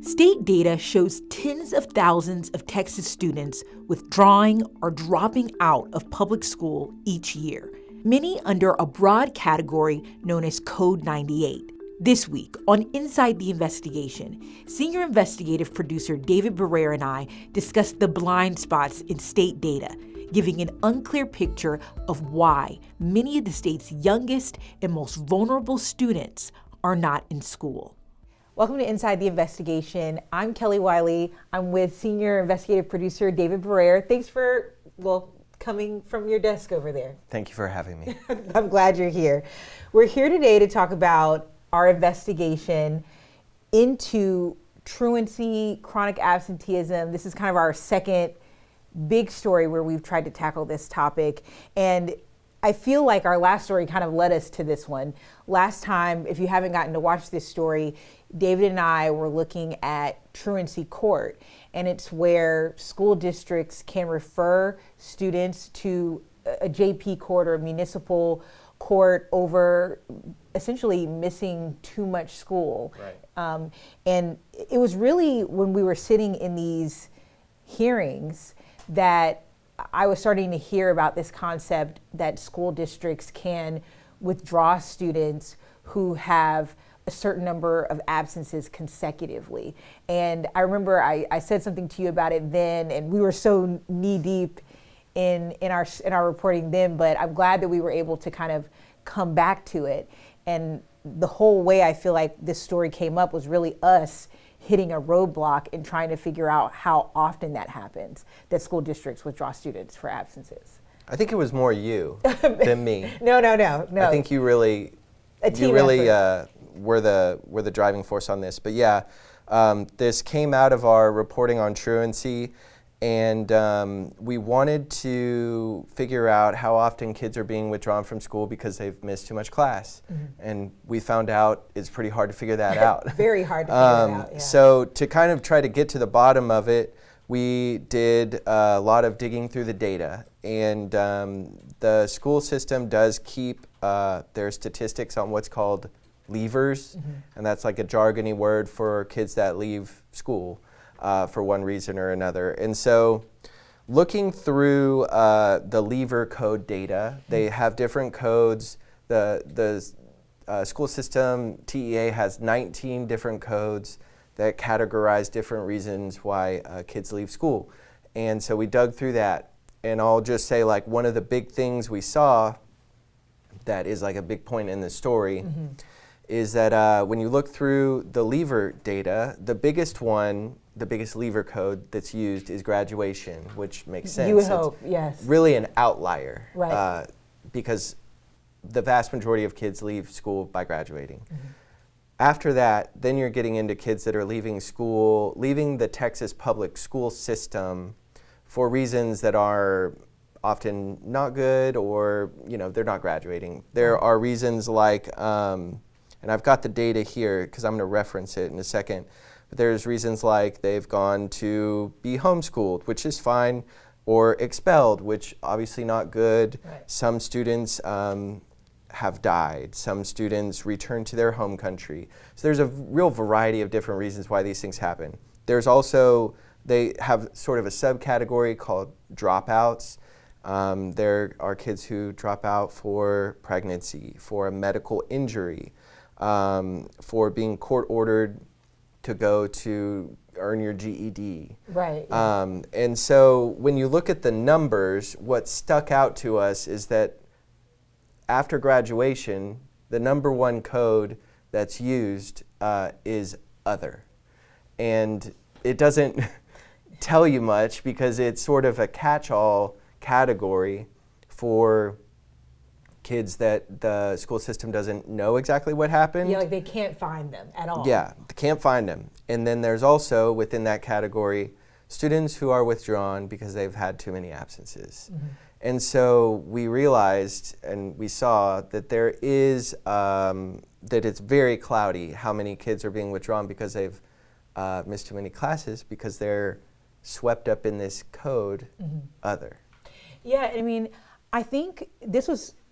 State data shows tens of thousands of Texas students withdrawing or dropping out of public school each year, many under a broad category known as Code 98. This week on Inside the Investigation, senior investigative producer David Barrera and I discussed the blind spots in state data, giving an unclear picture of why many of the state's youngest and most vulnerable students are not in school. Welcome to Inside the Investigation. I'm Kelly Wiley. I'm with senior investigative producer David Barrera. Thanks for, coming from your desk over there. Thank you for having me. I'm glad you're here. We're here today to talk about our investigation into truancy, chronic absenteeism. This is kind of our second big story where we've tried to tackle this topic. And I feel like our last story kind of led us to this one. Last time, if you haven't gotten to watch this story, David and I were looking at truancy court, and it's where school districts can refer students to a JP court or a municipal court over essentially missing too much school. Right. And it was really when we were sitting in these hearings that I was starting to hear about this concept that school districts can withdraw students who have a certain number of absences consecutively. And I remember I said something to you about it then, and we were so knee deep in our reporting then, but I'm glad that we were able to kind of come back to it. And the whole way I feel like this story came up was really us hitting a roadblock and trying to figure out how often that happens, that school districts withdraw students for absences. I think it was more you than me. No. I think you really were the driving force on this. But yeah, this came out of our reporting on truancy, and we wanted to figure out how often kids are being withdrawn from school because they've missed too much class. Mm-hmm. And we found out it's pretty hard to figure that out. Very hard to figure that out, yeah. So to kind of try to get to the bottom of it, we did a lot of digging through the data. And the school system does keep their statistics on what's called leavers. Mm-hmm. And that's like a jargony word for kids that leave school for one reason or another. And so looking through the leaver code data, they have different codes. The school system, TEA, has 19 different codes that categorize different reasons why kids leave school. And so we dug through that. And I'll just say, like, one of the big things we saw that is like a big point in the story mm-hmm. is that when you look through the leaver data, the biggest leaver code that's used is graduation, which makes sense. You would hope, yes. Really an outlier, right. Because the vast majority of kids leave school by graduating. Mm-hmm. After that, then you're getting into kids that are leaving the Texas public school system for reasons that are often not good, or they're not graduating. There are reasons like, and I've got the data here because I'm going to reference it in a second. But there's reasons like they've gone to be homeschooled, which is fine, or expelled, which obviously not good. Right. Some students have died. Some students return to their home country. So there's a real variety of different reasons why these things happen. There's also, they have sort of a subcategory called dropouts. There are kids who drop out for pregnancy, for a medical injury, for being court-ordered to go to earn your GED. Right. And so when you look at the numbers, what stuck out to us is that after graduation, the number one code that's used is other. And it doesn't tell you much because it's sort of a catch-all category for kids that the school system doesn't know exactly what happened. Yeah, like they can't find them at all. Yeah, they can't find them. And then there's also, within that category, students who are withdrawn because they've had too many absences. Mm-hmm. And so we realized and we saw that there is, that it's very cloudy how many kids are being withdrawn because they've missed too many classes because they're swept up in this code, mm-hmm. other. Yeah, I mean, I think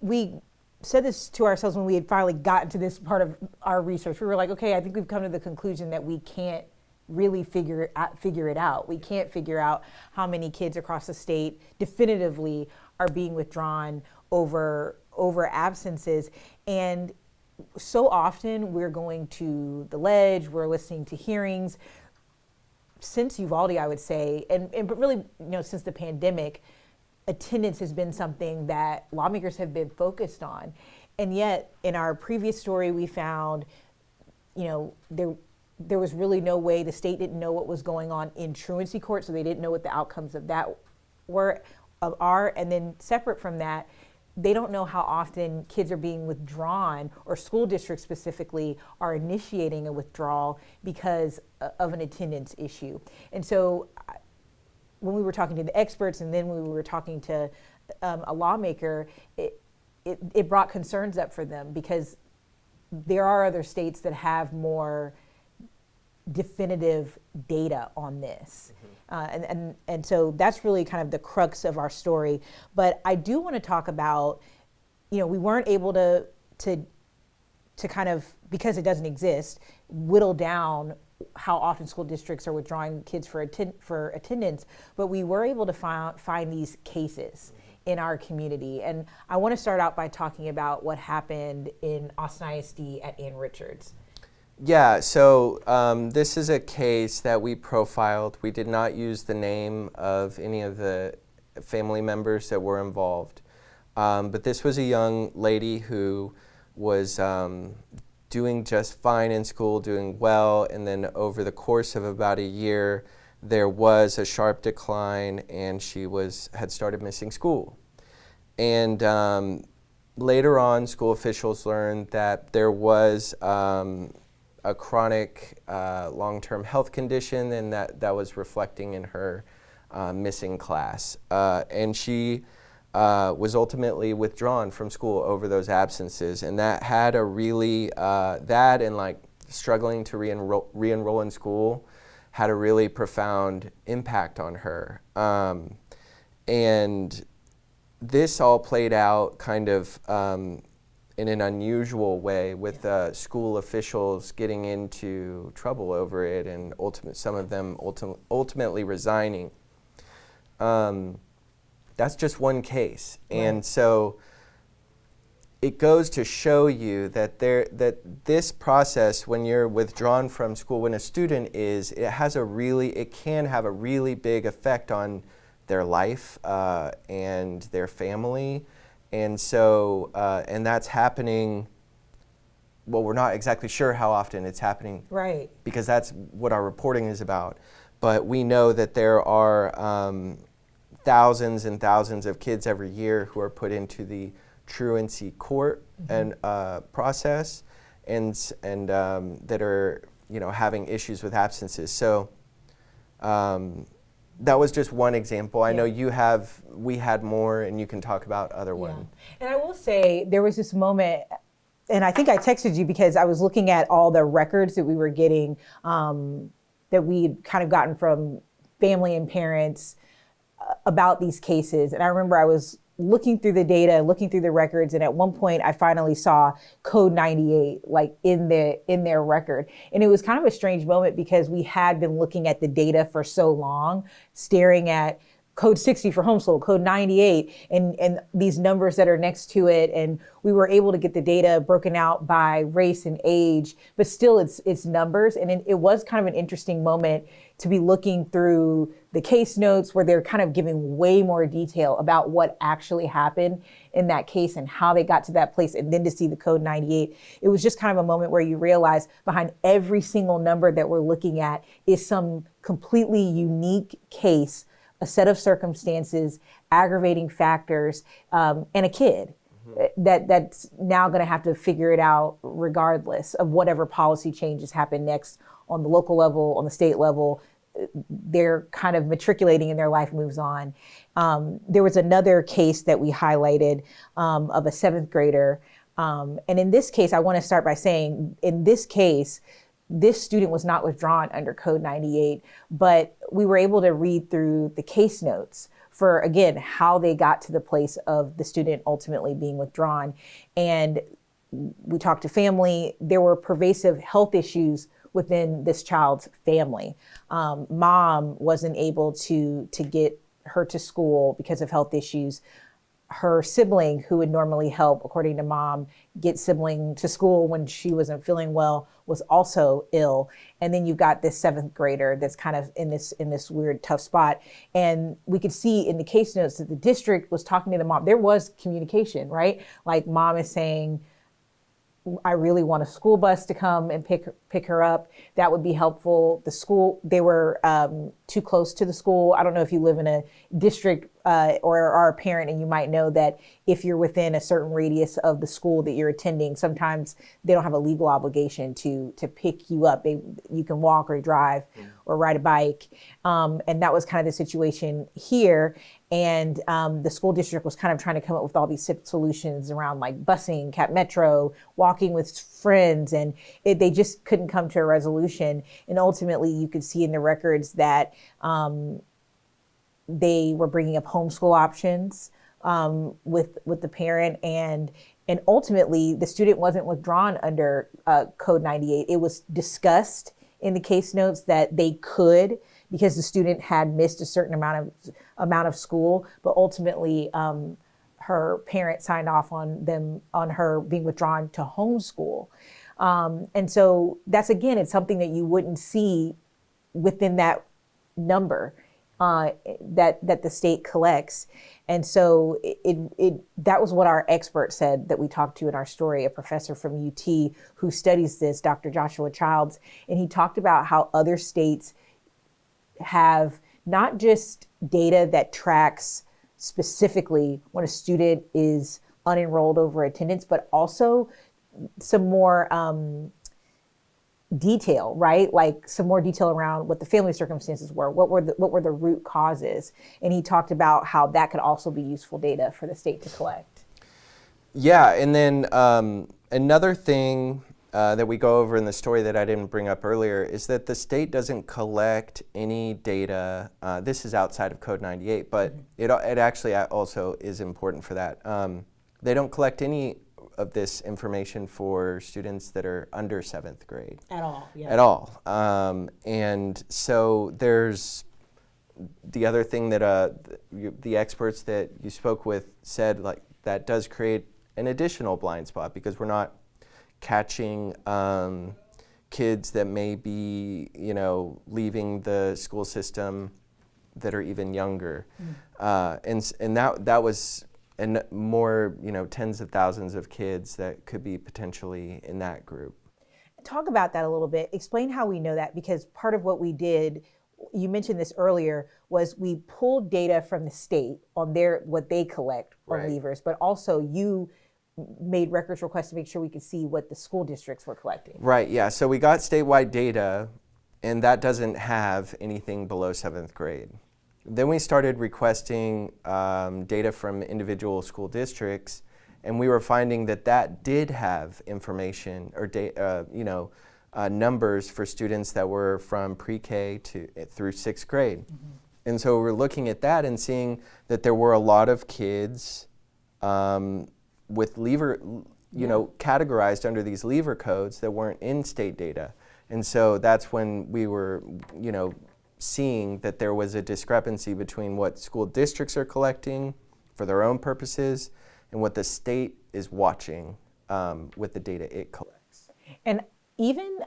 we said this to ourselves when we had finally gotten to this part of our research. We were like, okay, I think we've come to the conclusion that we can't really figure it out. We can't figure out how many kids across the state definitively are being withdrawn over absences. And so often we're going to the ledge, we're listening to hearings. Since Uvalde, I would say, but really, since the pandemic, attendance has been something that lawmakers have been focused on. And yet, in our previous story, we found, there was really no way. The state didn't know what was going on in truancy court, so they didn't know what the outcomes of that are. And then separate from that, they don't know how often kids are being withdrawn, or school districts specifically are initiating a withdrawal because of an attendance issue. And so when we were talking to the experts, and then we were talking to a lawmaker, it brought concerns up for them, because there are other states that have more definitive data on this. And so that's really kind of the crux of our story. But I do want to talk about, we weren't able to kind of, because it doesn't exist, whittle down how often school districts are withdrawing kids for attendance, but we were able to find these cases in our community. And I want to start out by talking about what happened in Austin ISD at Ann Richards. Yeah, so this is a case that we profiled. We did not use the name of any of the family members that were involved. But this was a young lady who was doing just fine in school, doing well, and then over the course of about a year, there was a sharp decline, and she had started missing school. And later on, school officials learned that there was a chronic long-term health condition, and that was reflecting in her missing class. And she was ultimately withdrawn from school over those absences, and that had a really, that and like struggling to re-enroll in school had a really profound impact on her. And this all played out kind of in an unusual way, with school officials getting into trouble over it, and some of them ultimately resigning. That's just one case. Right. And so it goes to show you that this process, when you're withdrawn from school, when a student is, it can have a really big effect on their life and their family. And so, and that's happening, well, we're not exactly sure how often it's happening. Right. Because that's what our reporting is about. But we know that there are thousands and thousands of kids every year who are put into the truancy court and process, and that are having issues with absences. So that was just one example. I know we had more, and you can talk about other ones. And I will say, there was this moment, and I think I texted you because I was looking at all the records that we were getting, that we'd kind of gotten from family and parents about these cases. And I remember I was looking through the data, looking through the records, and at one point I finally saw code 98 like in their record. And it was kind of a strange moment, because we had been looking at the data for so long, staring at code 60 for homeschool, code 98, and these numbers that are next to it. And we were able to get the data broken out by race and age, but still it's numbers. And it was kind of an interesting moment to be looking through the case notes, where they're kind of giving way more detail about what actually happened in that case and how they got to that place, and then to see the code 98. It was just kind of a moment where you realize behind every single number that we're looking at is some completely unique case, a set of circumstances, aggravating factors, and a kid that's now going to have to figure it out regardless of whatever policy changes happen next on the local level, on the state level. They're kind of matriculating and their life moves on. There was another case that we highlighted of a 7th grader. And in this case, I want to start by saying, in this case, this student was not withdrawn under code 98, but we were able to read through the case notes for, again, how they got to the place of the student ultimately being withdrawn. And we talked to family. There were pervasive health issues within this child's family. Mom wasn't able to get her to school because of health issues. Her sibling, who would normally help, according to mom, get sibling to school when she wasn't feeling well, was also ill. And then you've got this 7th grader that's kind of in this weird, tough spot. And we could see in the case notes that the district was talking to the mom. There was communication, right? Like mom is saying, I really want a school bus to come and pick her up. That would be helpful. The school, they were too close to the school. I don't know if you live in a district or are a parent, and you might know that if you're within a certain radius of the school that you're attending, sometimes they don't have a legal obligation to pick you up. You can walk or drive or ride a bike. And that was kind of the situation here. And the school district was kind of trying to come up with all these solutions around like busing, Cap Metro, walking with friends, and they just couldn't come to a resolution. And ultimately, you could see in the records that they were bringing up homeschool options with the parent, and ultimately the student wasn't withdrawn under Code 98. It was discussed in the case notes that they could, because the student had missed a certain amount of school, but ultimately her parent signed off on her being withdrawn to homeschool. And so that's, again, it's something that you wouldn't see within that number that the state collects. And so that was what our expert said that we talked to in our story, a professor from UT who studies this, Dr. Joshua Childs. And he talked about how other states have not just data that tracks specifically when a student is unenrolled over attendance, but also some more detail, right? Like some more detail around what the family circumstances were, what were the root causes. And he talked about how that could also be useful data for the state to collect. Yeah, and then another thing that we go over in the story that I didn't bring up earlier is that the state doesn't collect any data. This is outside of Code 98, but it actually also is important for that. They don't collect any of this information for students that are under 7th grade. At all, yeah. At all. And so there's the other thing that the experts that you spoke with said, like, that does create an additional blind spot because we're not catching kids that may be, leaving the school system that are even younger. And that was more, tens of thousands of kids that could be potentially in that group. Talk about that a little bit. Explain how we know that, because part of what we did, you mentioned this earlier, was we pulled data from the state on what they collect on leavers, but also you made records requests to make sure we could see what the school districts were collecting. Right, yeah. So we got statewide data, and that doesn't have anything below 7th grade. Then we started requesting data from individual school districts, and we were finding that did have information or numbers for students that were from pre-K through 6th grade. And so we're looking at that and seeing that there were a lot of kids with leaver, categorized under these leaver codes that weren't in state data. And so that's when we were, seeing that there was a discrepancy between what school districts are collecting for their own purposes and what the state is watching with the data it collects. And even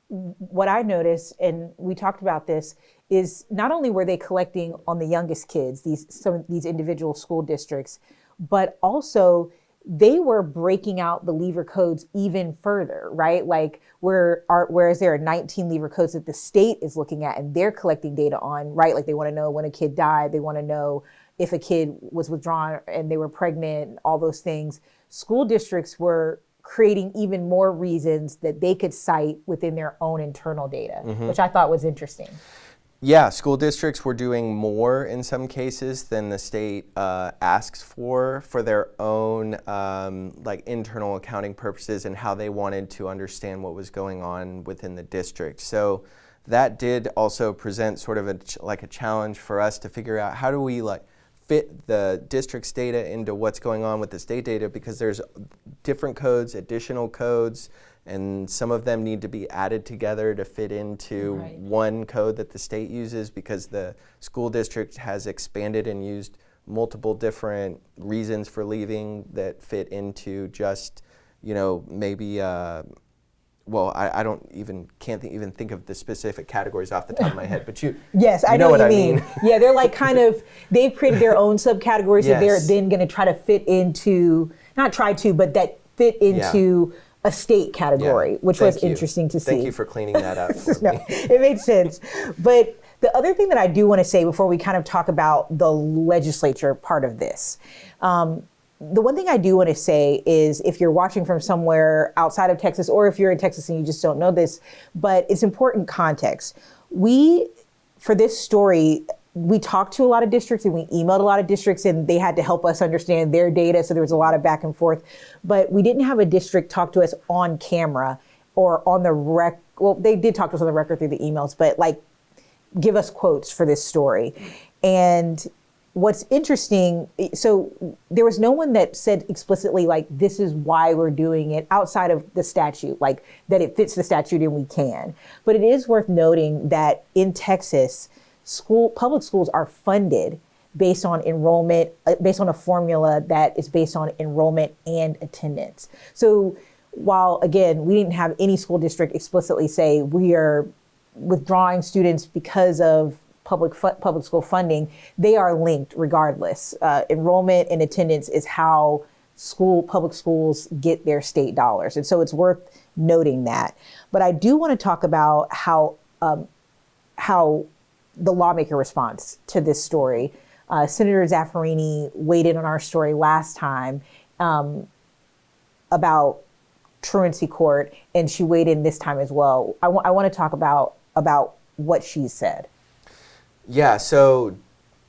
what I noticed, and we talked about this, is not only were they collecting on the youngest kids, some of these individual school districts, but also they were breaking out the leaver codes even further, right? Like whereas there are 19 leaver codes that the state is looking at and they're collecting data on, right? Like they want to know when a kid died, they want to know if a kid was withdrawn and they were pregnant, all those things. School districts were creating even more reasons that they could cite within their own internal data, which I thought was interesting. Yeah, school districts were doing more in some cases than the state asks for their own internal accounting purposes and how they wanted to understand what was going on within the district. So that did also present sort of a challenge for us to figure out how do we fit the district's data into what's going on with the state data, because there's different codes, additional codes and some of them need to be added together to fit into one code that the state uses, because the school district has expanded and used multiple different reasons for leaving that fit into just, maybe well, I can't even think of the specific categories off the top of my head, but yes, I know what you mean. Yeah, they're like they've created their own subcategories that they're then going to try to fit into, not try to, but that fit into a state category, which was interesting to see. Thank you for cleaning that up for me. It made sense. But the other thing that I do want to say before we kind of talk about the legislature part of this, the one thing I do want to say is, if you're watching from somewhere outside of Texas, or if you're in Texas and you just don't know this, but it's important context. For this story, we talked to a lot of districts and we emailed a lot of districts, and they had to help us understand their data. So there was a lot of back and forth, but we didn't have a district talk to us on camera or on the well, they did talk to us on the record through the emails, but give us quotes for this story. And what's interesting, so there was no one that said explicitly, this is why we're doing it, outside of the statute, that it fits the statute and we can. But it is worth noting that in Texas, public schools are funded based on enrollment, based on a formula that is based on enrollment and attendance. So while, again, we didn't have any school district explicitly say we are withdrawing students because of public school funding, they are linked regardless. Enrollment and attendance is how public schools get their state dollars. And so it's worth noting that. But I do want to talk about how the lawmaker response to this story. Senator Zaffirini weighed in on our story last time about truancy court, and she weighed in this time as well. I want to talk about what she said. Yeah, so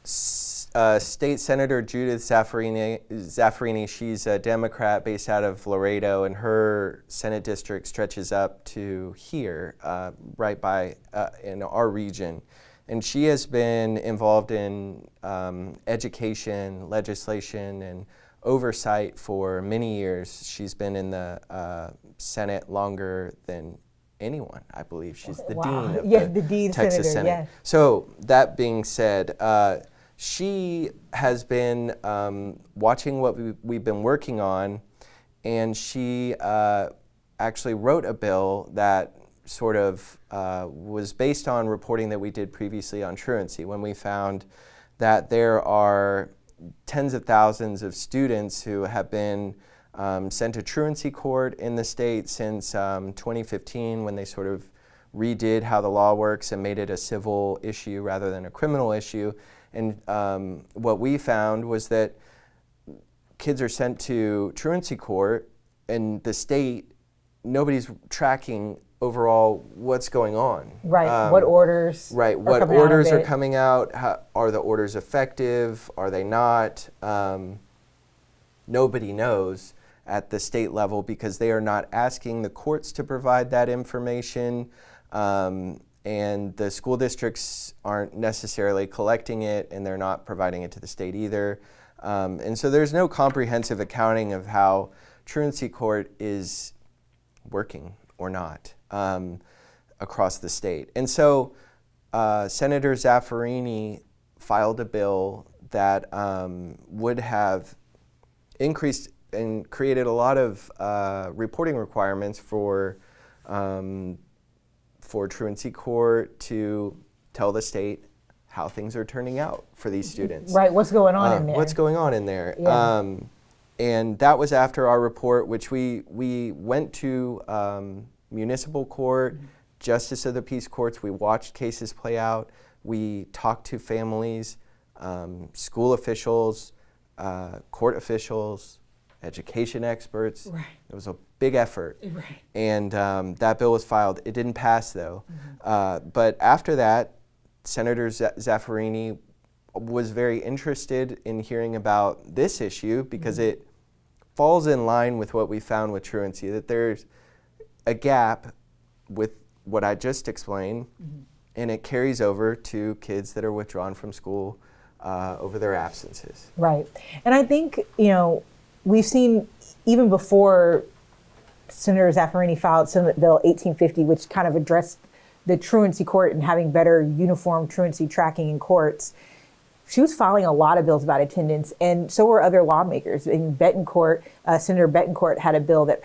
State Senator Judith Zaffirini, she's a Democrat based out of Laredo, and her Senate district stretches up to here, right by in our region. And she has been involved in education, legislation, and oversight for many years. She's been in the Senate longer than anyone, I believe. She's the dean of the Texas Senate. Yeah. So that being said, she has been watching what we've been working on, and she actually wrote a bill that sort of was based on reporting that we did previously on truancy, when we found that there are tens of thousands of students who have been sent to truancy court in the state since 2015, when they sort of redid how the law works and made it a civil issue rather than a criminal issue. And what we found was that kids are sent to truancy court, and the state, nobody's tracking overall what's going on. Right, what orders what orders are coming out, are the orders effective, are they not? Nobody knows at the state level, because they are not asking the courts to provide that information, and the school districts aren't necessarily collecting it, and they're not providing it to the state either. And so there's no comprehensive accounting of how truancy court is working or not across the state. And so Senator Zaffirini filed a bill that would have increased and created a lot of reporting requirements for truancy court to tell the state how things are turning out for these students. Right, what's going on in there? What's going on in there? Yeah. And that was after our report, which we went to municipal court, justice of the peace courts. We watched cases play out. We talked to families, school officials, court officials, education experts. Right. It was a big effort. Right. And that bill was filed. It didn't pass, though. But after that, Senator Zaffirini was very interested in hearing about this issue, because it falls in line with what we found with truancy, that there's a gap with what I just explained, and it carries over to kids that are withdrawn from school over their absences. Right. And I think, we've seen, even before Senator Zaffirini filed Senate Bill 1850, which kind of addressed the truancy court and having better uniform truancy tracking in courts. She was filing a lot of bills about attendance, and so were other lawmakers. In Betancourt, Senator Betancourt had a bill that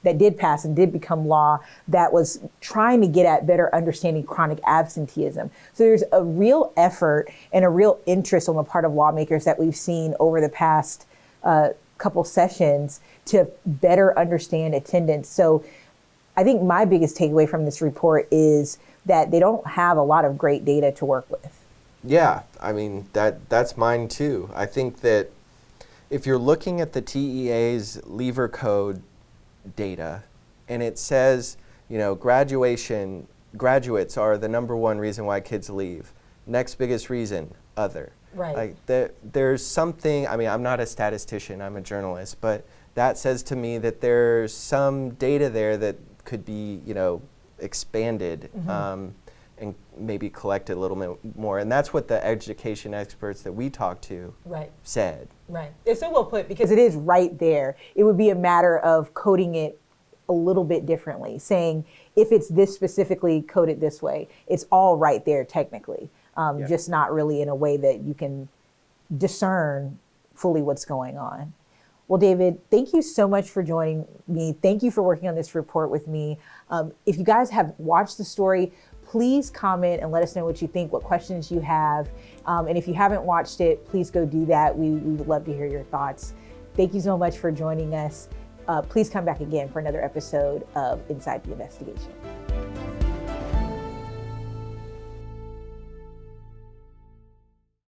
did pass and did become law that was trying to get at better understanding chronic absenteeism. So there's a real effort and a real interest on the part of lawmakers that we've seen over the past couple sessions to better understand attendance. So I think my biggest takeaway from this report is that they don't have a lot of great data to work with. Yeah, I mean, that's mine too. I think that if you're looking at the TEA's leaver code data and it says, graduates are the number one reason why kids leave. Next biggest reason, other. Right. Like there's something, I mean, I'm not a statistician, I'm a journalist, but that says to me that there's some data there that could be, expanded. And maybe collect it a little bit more. And that's what the education experts that we talked to said. Right. It's so well put, because it is right there. It would be a matter of coding it a little bit differently, saying if it's this specifically coded this way, it's all right there technically, just not really in a way that you can discern fully what's going on. Well, David, thank you so much for joining me. Thank you for working on this report with me. If you guys have watched the story, please comment and let us know what you think, what questions you have. And if you haven't watched it, please go do that. We would love to hear your thoughts. Thank you so much for joining us. Please come back again for another episode of Inside the Investigation.